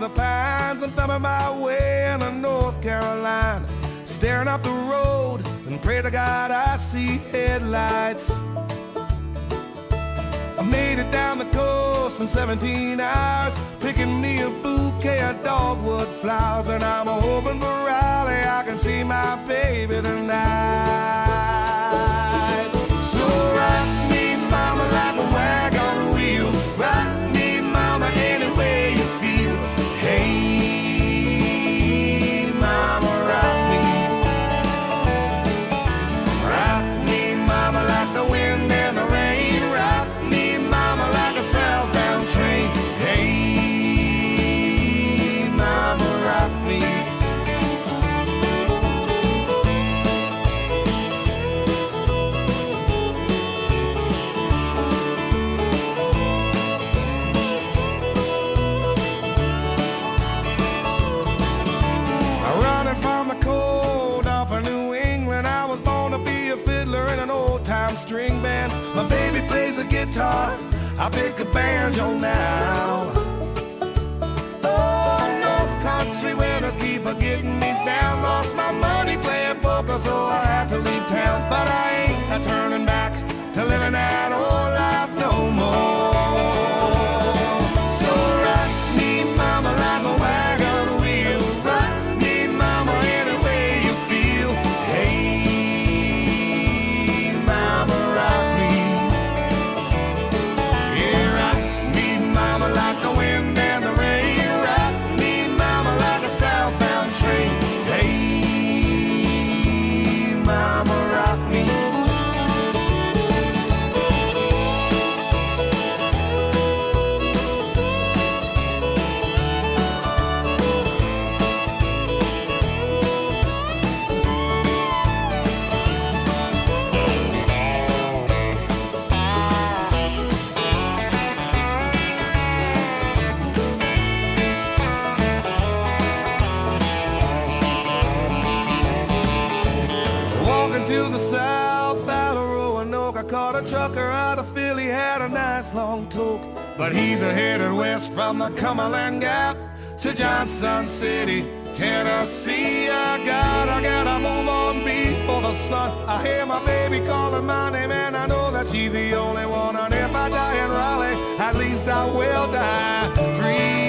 the pines and thumbing my way into North Carolina, staring up the road and pray to God I see headlights. I made it down the coast in 17 hours, picking me a bouquet of dogwood flowers, and I'm hoping for Raleigh I can see my baby tonight. So rock me, mama, like a wagon wheel. Rock me, mama, any way you feel. Hey, mama, rock me. Rock me, mama, like the wind and the rain. Rock me, mama, like a southbound train. Hey, mama, rock me. Running from the cold up in New England, I was born to be a fiddler in an old-time string band. My baby plays the guitar, I pick a banjo now. Oh, North Country winters keep getting me down. Lost my money playing poker, so I had to leave town. But I ain't turning back to living that old life no more. So rock me, mama, like a wagon wheel. Rock me, mama, any way you feel. Hey, mama, rock me. Yeah, rock me, mama, like the wind and the rain. Rock me, mama, like a southbound train. Hey, mama, rock me. Walking to the south out of Roanoke, I caught a trucker out of Philly, had a nice long toke. But he's headed west from the Cumberland Gap to Johnson City, Tennessee. I gotta move on before the sun. I hear my baby calling my name, and I know that she's the only one. And if I die in Raleigh, at least I will die free.